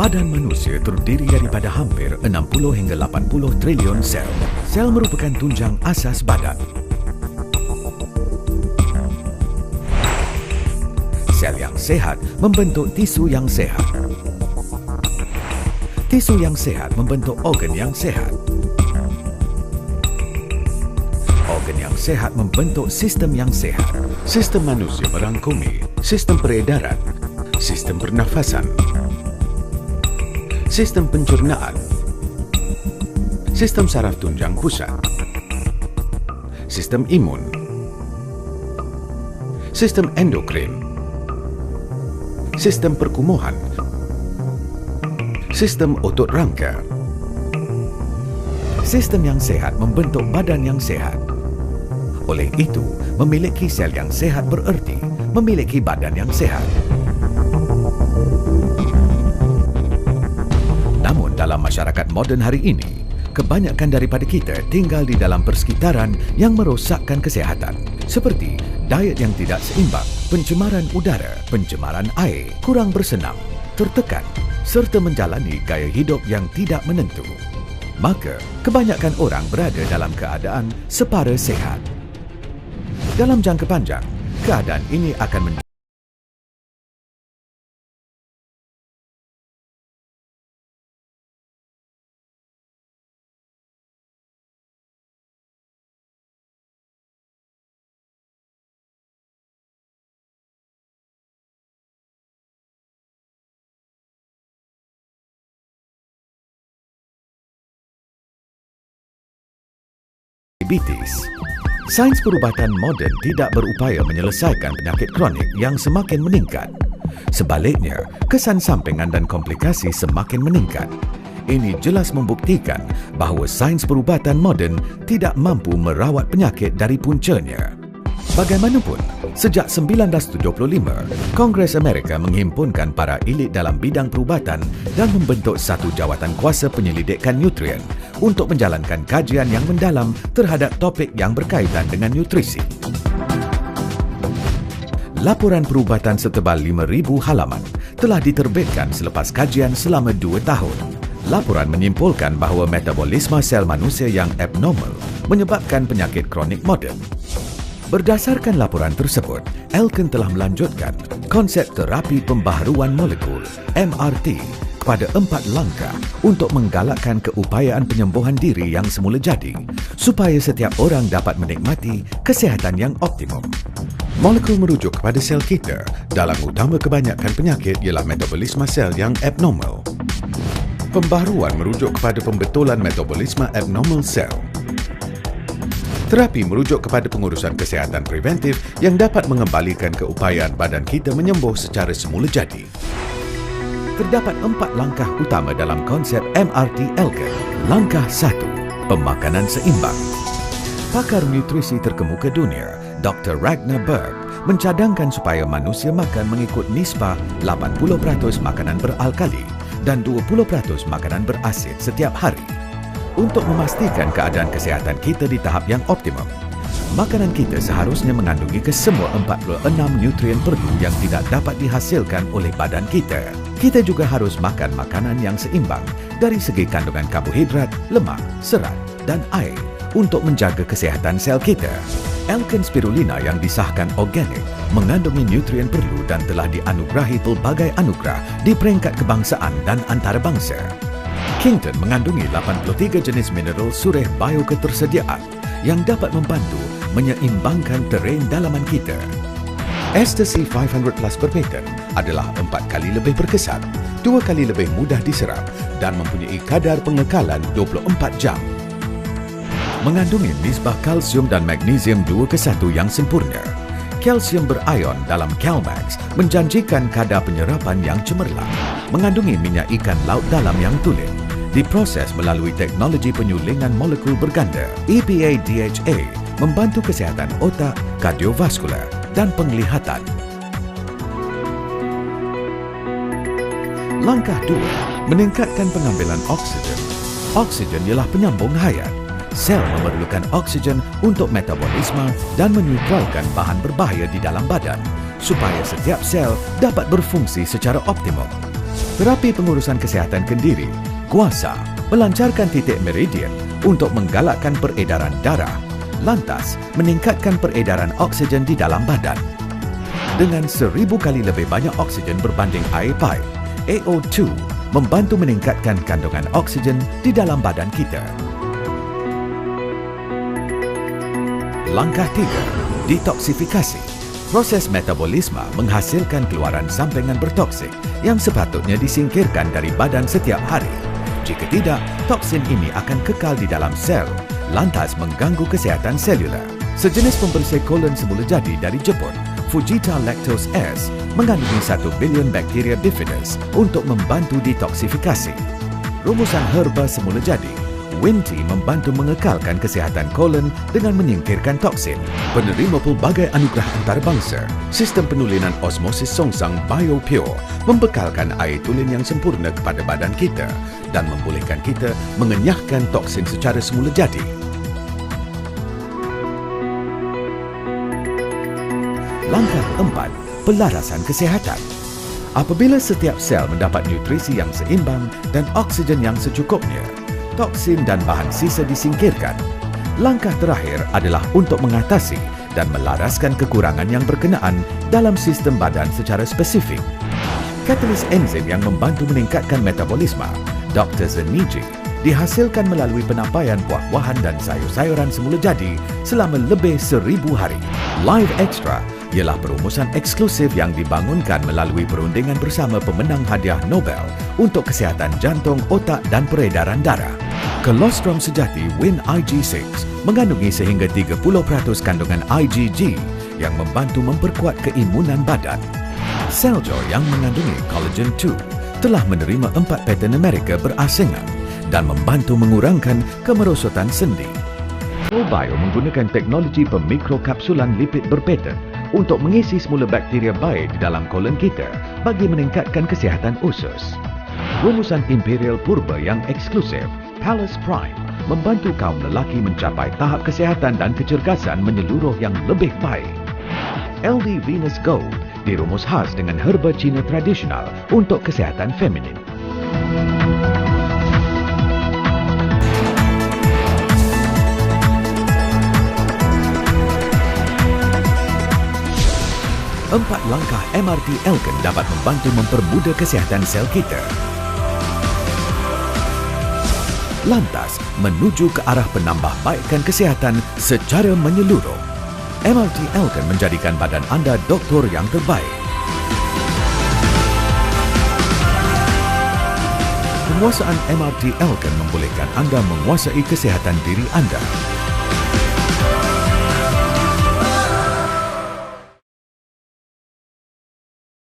Badan manusia terdiri daripada hampir 60 hingga 80 trilion sel. Sel merupakan tunjang asas badan. Sel yang sehat membentuk tisu yang sehat. Tisu yang sehat membentuk organ yang sehat. Organ yang sehat membentuk sistem yang sehat. Sistem manusia merangkumi sistem peredaran, sistem pernafasan, sistem pencernaan, sistem saraf tunjang pusat, sistem imun, sistem endokrin, sistem perkumuhan, sistem otot rangka. Sistem yang sehat membentuk badan yang sehat. Oleh itu, memiliki sel yang sehat bererti memiliki badan yang sehat. Namun dalam masyarakat moden hari ini, kebanyakan daripada kita tinggal di dalam persekitaran yang merosakkan kesihatan, seperti diet yang tidak seimbang, pencemaran udara, pencemaran air, kurang bersenam, tertekan, serta menjalani gaya hidup yang tidak menentu. Maka, kebanyakan orang berada dalam keadaan separa sehat. Dalam jangka panjang, keadaan ini akan diabetes. Sains perubatan moden tidak berupaya menyelesaikan penyakit kronik yang semakin meningkat. Sebaliknya, kesan sampingan dan komplikasi semakin meningkat. Ini jelas membuktikan bahawa sains perubatan moden tidak mampu merawat penyakit dari puncanya. Bagaimanapun, sejak 1975, Kongres Amerika menghimpunkan para elit dalam bidang perubatan dan membentuk satu jawatan kuasa penyelidikan nutrien untuk menjalankan kajian yang mendalam terhadap topik yang berkaitan dengan nutrisi. Laporan perubatan setebal 5,000 halaman telah diterbitkan selepas kajian selama 2 tahun. Laporan menyimpulkan bahawa metabolisme sel manusia yang abnormal menyebabkan penyakit kronik moden. Berdasarkan laporan tersebut, Elkin telah melanjutkan konsep terapi pembaharuan molekul (MRT) kepada 4 langkah untuk menggalakkan keupayaan penyembuhan diri yang semula jadi supaya setiap orang dapat menikmati kesihatan yang optimum. Molekul merujuk kepada sel kita. Dalam utama kebanyakan penyakit ialah metabolisme sel yang abnormal. Pembaharuan merujuk kepada pembetulan metabolisme abnormal sel. Terapi merujuk kepada pengurusan kesihatan preventif yang dapat mengembalikan keupayaan badan kita menyembuh secara semula jadi. Terdapat 4 langkah utama dalam konsep MRT Elkin. Langkah 1, pemakanan seimbang. Pakar nutrisi terkemuka dunia, Dr. Ragnar Berg, mencadangkan supaya manusia makan mengikut nisbah 80% makanan beralkali dan 20% makanan berasid setiap hari. Untuk memastikan keadaan kesihatan kita di tahap yang optimum, makanan kita seharusnya mengandungi kesemua 46 nutrien perlu yang tidak dapat dihasilkan oleh badan kita. Kita juga harus makan makanan yang seimbang dari segi kandungan karbohidrat, lemak, serat dan air untuk menjaga kesihatan sel kita. Elkin spirulina yang disahkan organik mengandungi nutrien perlu dan telah dianugerahi pelbagai anugerah di peringkat kebangsaan dan antarabangsa. Kington mengandungi 83 jenis mineral surih bioketersediaan yang dapat membantu menyeimbangkan terrain dalaman kita. Ecstasy 500 Plus Permetan adalah 4 kali lebih berkesan, 2 kali lebih mudah diserap dan mempunyai kadar pengekalan 24 jam. Mengandungi nisbah kalsium dan magnesium 2:1 yang sempurna. Kalsium berion dalam Calmax menjanjikan kadar penyerapan yang cemerlang. Mengandungi minyak ikan laut dalam yang tulen. Diproses melalui teknologi penyulingan molekul berganda. EPA DHA membantu kesihatan otak, kardiovaskular dan penglihatan. Langkah 2, meningkatkan pengambilan oksigen. Oksigen ialah penyambung hayat. Sel memerlukan oksigen untuk metabolisme dan menetralkan bahan berbahaya di dalam badan supaya setiap sel dapat berfungsi secara optimum. Terapi pengurusan kesihatan kendiri, kuasa melancarkan titik meridian untuk menggalakkan peredaran darah, lantas meningkatkan peredaran oksigen di dalam badan. Dengan 1000 kali lebih banyak oksigen berbanding air paip, AO2 membantu meningkatkan kandungan oksigen di dalam badan kita. Langkah 3, detoksifikasi. Proses metabolisme menghasilkan keluaran sampingan bertoksik yang sepatutnya disingkirkan dari badan setiap hari. Jika tidak, toksin ini akan kekal di dalam sel, lantas mengganggu kesihatan selular. Sejenis pembersih kolon semula jadi dari Jepun, Fujita Lactose S, mengandungi 1 bilion bakteria bifidus untuk membantu detoksifikasi. Rumusan herba semula jadi, Win Tea membantu mengekalkan kesihatan kolon dengan menyingkirkan toksin. Penerima pelbagai anugerah antarabangsa, sistem penulinan osmosis Songsang BioPure membekalkan air tulen yang sempurna kepada badan kita dan membolehkan kita mengenyahkan toksin secara semula jadi. Langkah 4, pelarasan kesihatan. Apabila setiap sel mendapat nutrisi yang seimbang dan oksigen yang secukupnya, toksin dan bahan sisa disingkirkan. Langkah terakhir adalah untuk mengatasi dan melaraskan kekurangan yang berkenaan dalam sistem badan secara spesifik. Katalis enzim yang membantu meningkatkan metabolisme, Dr. Zeniji, dihasilkan melalui penapaian buah-buahan dan sayur-sayuran semula jadi selama lebih 1000 hari. Live Extra ialah perumusan eksklusif yang dibangunkan melalui perundingan bersama pemenang hadiah Nobel untuk kesihatan jantung, otak dan peredaran darah. Kolostrum sejati Win IG6 mengandungi sehingga 30% kandungan IgG yang membantu memperkuat keimunan badan. Celjoy yang mengandungi collagen 2 telah menerima 4 paten Amerika berasingan dan membantu mengurangkan kemerosotan sendi. ProBio menggunakan teknologi pemikrokapsulan lipid berpaten untuk mengisi semula bakteria baik di dalam kolon kita bagi meningkatkan kesihatan usus. Rumusan Imperial Purba yang eksklusif, Palace Prime, membantu kaum lelaki mencapai tahap kesihatan dan kecergasan menyeluruh yang lebih baik. LD Venus Gold dirumus khas dengan herba Cina tradisional untuk kesihatan feminin. Empat langkah MRT Elkin dapat membantu mempermudah kesihatan sel kita. Lantas, menuju ke arah penambahbaikan kesihatan secara menyeluruh. MRT Elkin menjadikan badan anda doktor yang terbaik. Penguasaan MRT Elkin membolehkan anda menguasai kesihatan diri anda.